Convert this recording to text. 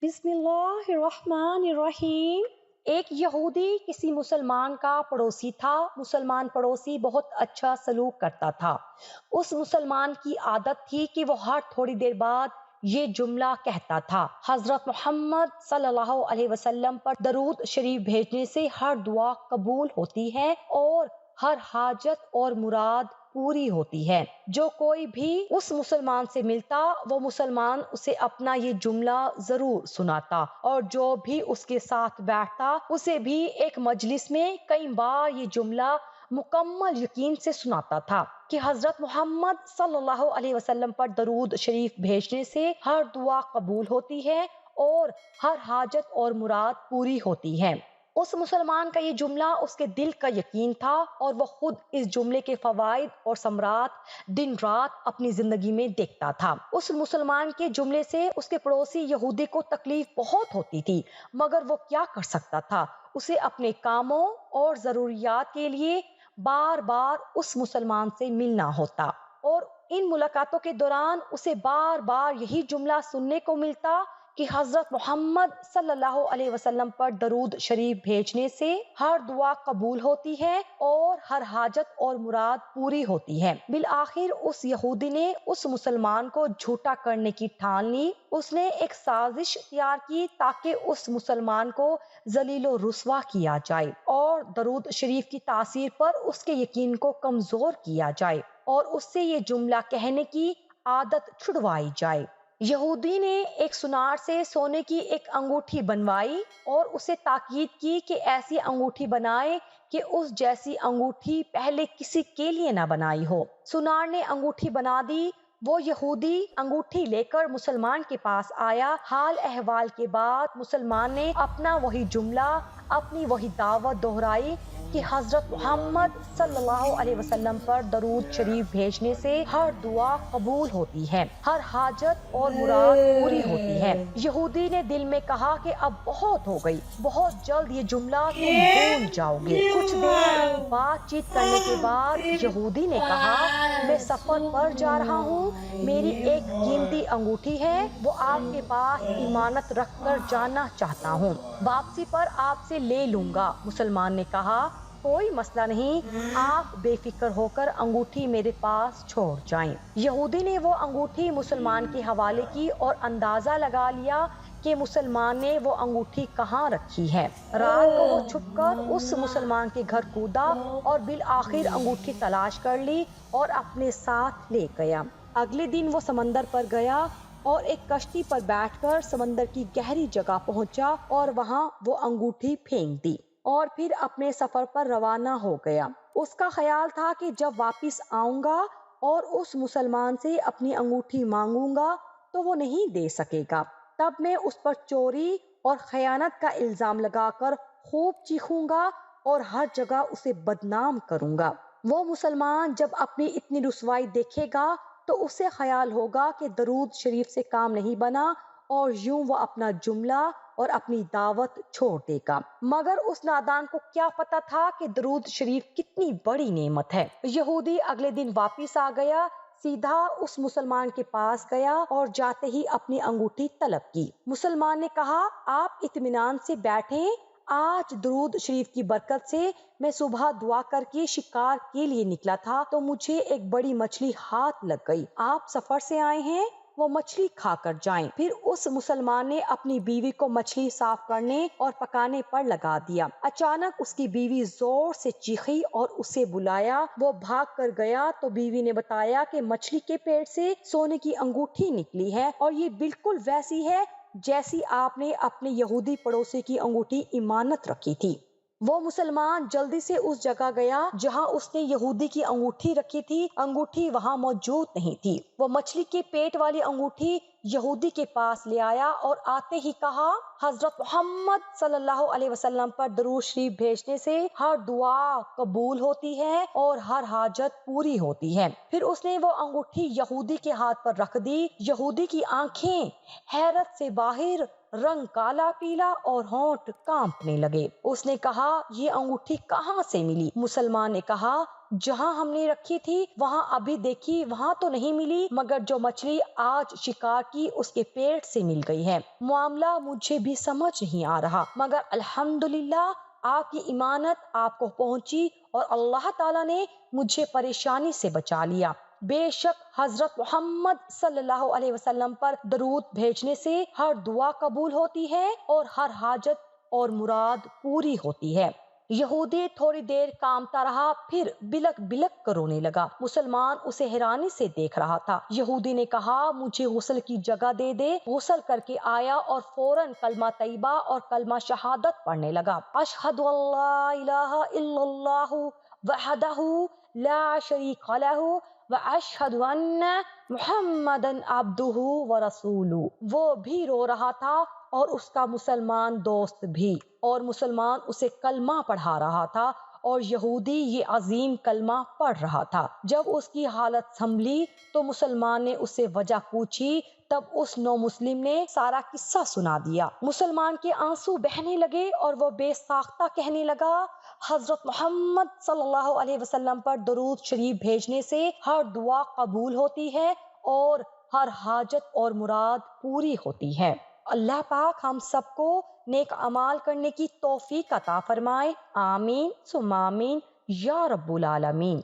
بسم اللہ الرحمن الرحیم۔ ایک یہودی کسی مسلمان کا پڑوسی تھا۔ مسلمان پڑوسی بہت اچھا سلوک کرتا تھا۔ اس مسلمان کی عادت تھی کہ وہ ہر تھوڑی دیر بعد یہ جملہ کہتا تھا: حضرت محمد صلی اللہ علیہ وسلم پر درود شریف بھیجنے سے ہر دعا قبول ہوتی ہے اور ہر حاجت اور مراد پوری ہوتی ہے۔ جو کوئی بھی اس مسلمان سے ملتا وہ مسلمان اسے اپنا یہ جملہ ضرور سناتا، اور جو بھی اس کے ساتھ بیٹھتا اسے بھی ایک مجلس میں کئی بار یہ جملہ مکمل یقین سے سناتا تھا کہ حضرت محمد صلی اللہ علیہ وسلم پر درود شریف بھیجنے سے ہر دعا قبول ہوتی ہے اور ہر حاجت اور مراد پوری ہوتی ہے۔ اس مسلمان کا یہ جملہ اس کے دل کا یقین تھا، اور وہ خود اس جملے کے فوائد اور ثمرات دن رات اپنی زندگی میں دیکھتا تھا۔ اس مسلمان کے جملے سے اس کے پڑوسی یہودی کو تکلیف بہت ہوتی تھی، مگر وہ کیا کر سکتا تھا؟ اسے اپنے کاموں اور ضروریات کے لیے بار بار اس مسلمان سے ملنا ہوتا، اور ان ملاقاتوں کے دوران اسے بار بار یہی جملہ سننے کو ملتا کہ حضرت محمد صلی اللہ علیہ وسلم پر درود شریف بھیجنے سے ہر دعا قبول ہوتی ہے اور ہر حاجت اور مراد پوری ہوتی ہے۔ بالآخر اس یہودی نے اس مسلمان کو جھوٹا کرنے کی ٹھان لی۔ اس نے ایک سازش تیار کی تاکہ اس مسلمان کو ذلیل و رسوا کیا جائے اور درود شریف کی تاثیر پر اس کے یقین کو کمزور کیا جائے اور اس سے یہ جملہ کہنے کی عادت چھڑوائی جائے۔ یہودی نے ایک سنار سے سونے کی ایک انگوٹھی بنوائی اور اسے تاکید کی کہ ایسی انگوٹھی بنائے کہ اس جیسی انگوٹھی پہلے کسی کے لیے نہ بنائی ہو۔ سنار نے انگوٹھی بنا دی۔ وہ یہودی انگوٹھی لے کر مسلمان کے پاس آیا۔ حال احوال کے بعد مسلمان نے اپنا وہی جملہ، اپنی وہی دعوت دہرائی کہ حضرت محمد صلی اللہ علیہ وسلم پر درود شریف بھیجنے سے ہر دعا قبول ہوتی ہے، ہر حاجت اور مراد پوری ہوتی ہے۔ یہودی نے دل میں کہا کہ اب بہت ہو گئی، بہت جلد یہ جملہ تم بھول جاؤ گے۔ کچھ دیر بات چیت کرنے کے بعد یہودی نے کہا: میں سفر پر جا رہا ہوں، میری ایک قیمتی انگوٹھی ہے، وہ آپ کے پاس امانت رکھ کر جانا چاہتا ہوں، واپسی پر آپ سے لے لوں گا۔ مسلمان نے کہا: کوئی مسئلہ نہیں، آپ بے فکر ہو کر انگوٹھی میرے پاس چھوڑ جائیں۔ یہودی نے وہ انگوٹھی مسلمان کے حوالے کی اور اندازہ لگا لیا کہ مسلمان نے وہ انگوٹھی کہاں رکھی ہے۔ رات کو وہ چھپ کر اس مسلمان کے گھر کودا اور بالآخر انگوٹھی تلاش کر لی اور اپنے ساتھ لے گیا۔ اگلے دن وہ سمندر پر گیا اور ایک کشتی پر بیٹھ کر سمندر کی گہری جگہ پہنچا اور وہاں وہ انگوٹھی پھینک دی اور پھر اپنے سفر پر روانہ ہو گیا۔ اس کا خیال تھا کہ جب واپس آؤں گا اور اس مسلمان سے اپنی انگوٹھی مانگوں گا تو وہ نہیں دے سکے گا، تب میں اس پر چوری اور خیانت کا الزام لگا کر خوب چیخوں گا اور ہر جگہ اسے بدنام کروں گا۔ وہ مسلمان جب اپنی اتنی رسوائی دیکھے گا تو اسے خیال ہوگا کہ درود شریف سے کام نہیں بنا، اور یوں وہ اپنا جملہ اور اپنی دعوت چھوڑ دے گا۔ مگر اس نادان کو کیا پتا تھا کہ درود شریف کتنی بڑی نعمت ہے۔ یہودی اگلے دن واپس آ گیا، سیدھا اس مسلمان کے پاس گیا اور جاتے ہی اپنی انگوٹھی طلب کی۔ مسلمان نے کہا: آپ اطمینان سے بیٹھیں، آج درود شریف کی برکت سے میں صبح دعا کر کے شکار کے لیے نکلا تھا تو مجھے ایک بڑی مچھلی ہاتھ لگ گئی۔ آپ سفر سے آئے ہیں، وہ مچھلی کھا کر جائیں۔ پھر اس مسلمان نے اپنی بیوی کو مچھلی صاف کرنے اور پکانے پر لگا دیا۔ اچانک اس کی بیوی زور سے چیخی اور اسے بلایا۔ وہ بھاگ کر گیا تو بیوی نے بتایا کہ مچھلی کے پیٹ سے سونے کی انگوٹھی نکلی ہے، اور یہ بالکل ویسی ہے جیسی آپ نے اپنے یہودی پڑوسی کی انگوٹھی امانت رکھی تھی۔ وہ مسلمان جلدی سے اس جگہ گیا جہاں اس نے یہودی کی انگوٹھی رکھی تھی۔ انگوٹھی وہاں موجود نہیں تھی۔ وہ مچھلی کے پیٹ والی انگوٹھی یہودی کے پاس لے آیا اور آتے ہی کہا: حضرت محمد صلی اللہ علیہ وسلم پر درود شریف بھیجنے سے ہر دعا قبول ہوتی ہے اور ہر حاجت پوری ہوتی ہے۔ پھر اس نے وہ انگوٹھی یہودی کے ہاتھ پر رکھ دی۔ یہودی کی آنکھیں حیرت سے باہر، رنگ کالا پیلا اور ہونٹ کانپنے لگے۔ اس نے کہا: یہ انگوٹھی کہاں سے ملی؟ مسلمان نے کہا: جہاں ہم نے رکھی تھی وہاں ابھی دیکھی وہاں تو نہیں ملی، مگر جو مچھلی آج شکار کی اس کے پیٹ سے مل گئی ہے۔ معاملہ مجھے بھی سمجھ نہیں آ رہا، مگر الحمدللہ آپ کی امانت آپ کو پہنچی اور اللہ تعالیٰ نے مجھے پریشانی سے بچا لیا۔ بے شک حضرت محمد صلی اللہ علیہ وسلم پر درود بھیجنے سے ہر دعا قبول ہوتی ہے اور ہر حاجت اور مراد پوری ہوتی ہے۔ یہودی تھوڑی دیر کامتا رہا، پھر بلک بلک کر رونے لگا۔ مسلمان اسے حیرانی سے دیکھ رہا تھا۔ یہودی نے کہا مجھے غسل کی جگہ دے دے۔ غسل کر کے آیا اور فوراً کلمہ طیبہ اور کلمہ شہادت پڑھنے لگا۔ اشہد ان لا الہ الا اللہ وحدہ لا شریک لہ واشہد ان محمدا عبدہ ورسولہ۔ وہ بھی رو رہا تھا اور اس کا مسلمان دوست بھی، اور مسلمان اسے کلمہ پڑھا رہا تھا اور یہودی یہ عظیم کلمہ پڑھ رہا تھا۔ جب اس کی حالت سنبھلی تو مسلمان نے اس سے وجہ پوچھی، تب اس نو مسلم نے سارا قصہ سنا دیا۔ مسلمان کے آنسو بہنے لگے اور وہ بے ساختہ کہنے لگا حضرت محمد صلی اللہ علیہ وسلم پر درود شریف بھیجنے سے ہر دعا قبول ہوتی ہے اور ہر حاجت اور مراد پوری ہوتی ہے۔ اللہ پاک ہم سب کو نیک اعمال کرنے کی توفیق عطا فرمائے، آمین ثم آمین یا رب العالمین۔